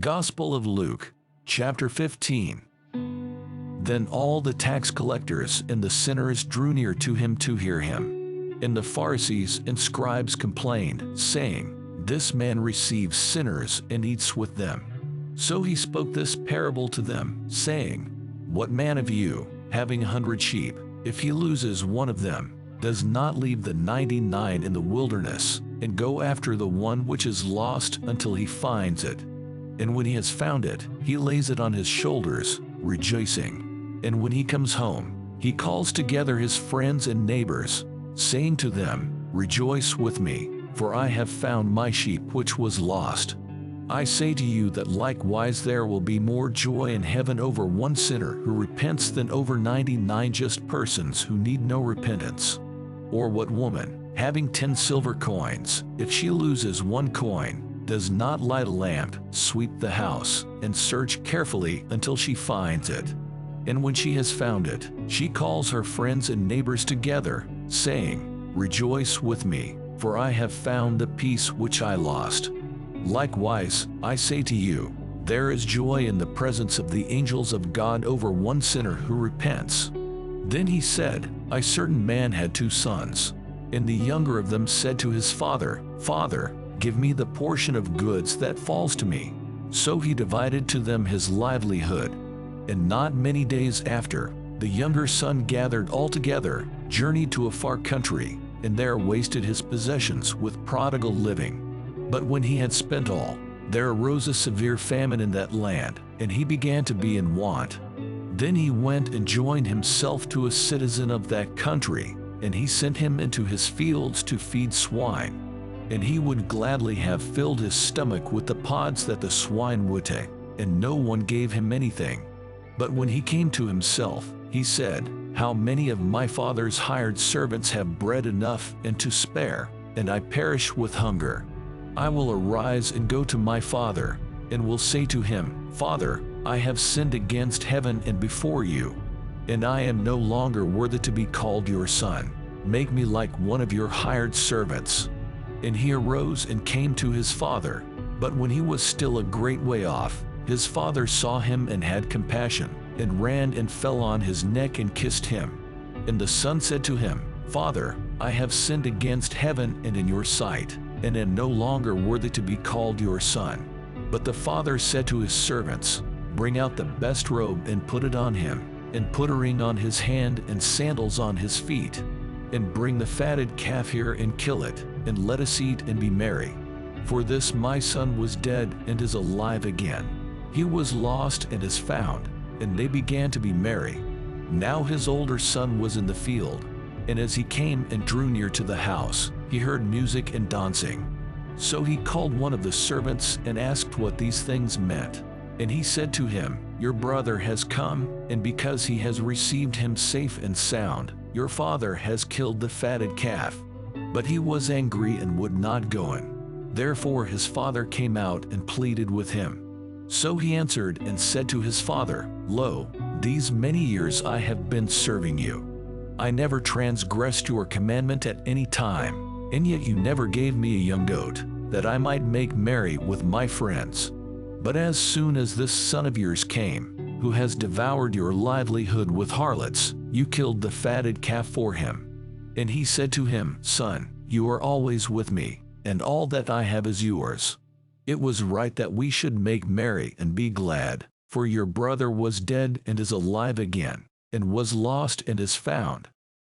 Gospel of Luke, chapter 15. Then all the tax collectors and the sinners drew near to him to hear him. And the Pharisees and scribes complained, saying, This man receives sinners and eats with them. So he spoke this parable to them, saying, What man of you, having 100 sheep, if he loses one of them, does not leave the 99 in the wilderness, and go after the one which is lost until he finds it? And when he has found it, he lays it on his shoulders, rejoicing. And when he comes home, he calls together his friends and neighbors, saying to them, Rejoice with me, for I have found my sheep which was lost. I say to you that likewise there will be more joy in heaven over one sinner who repents than over 99 just persons who need no repentance. Or what woman, having 10 silver coins, if she loses one coin, does not light a lamp, sweep the house, and search carefully until she finds it? And when she has found it, she calls her friends and neighbors together, saying, Rejoice with me, for I have found the piece which I lost. Likewise, I say to you, there is joy in the presence of the angels of God over one sinner who repents. Then he said, A certain man had 2 sons. And the younger of them said to his father, Father, give me the portion of goods that falls to me. So he divided to them his livelihood. And not many days after, the younger son gathered all together, journeyed to a far country, and there wasted his possessions with prodigal living. But when he had spent all, there arose a severe famine in that land, and he began to be in want. Then he went and joined himself to a citizen of that country, and he sent him into his fields to feed swine. And he would gladly have filled his stomach with the pods that the swine would take, and no one gave him anything. But when he came to himself, he said, How many of my father's hired servants have bread enough and to spare, and I perish with hunger? I will arise and go to my father, and will say to him, Father, I have sinned against heaven and before you, and I am no longer worthy to be called your son. Make me like one of your hired servants. And he arose and came to his father. But when he was still a great way off, his father saw him and had compassion, and ran and fell on his neck and kissed him. And the son said to him, Father, I have sinned against heaven and in your sight, and am no longer worthy to be called your son. But the father said to his servants, Bring out the best robe and put it on him, and put a ring on his hand and sandals on his feet. And bring the fatted calf here and kill it, and let us eat and be merry. For this my son was dead and is alive again. He was lost and is found. And they began to be merry. Now his older son was in the field. And as he came and drew near to the house, he heard music and dancing. So he called one of the servants and asked what these things meant. And he said to him, Your brother has come, and because he has received him safe and sound, your father has killed the fatted calf. But he was angry and would not go in. Therefore his father came out and pleaded with him. So he answered and said to his father, Lo, these many years I have been serving you. I never transgressed your commandment at any time, and yet you never gave me a young goat, that I might make merry with my friends. But as soon as this son of yours came, who has devoured your livelihood with harlots, you killed the fatted calf for him. And he said to him, Son, you are always with me, and all that I have is yours. It was right that we should make merry and be glad, for your brother was dead and is alive again, and was lost and is found.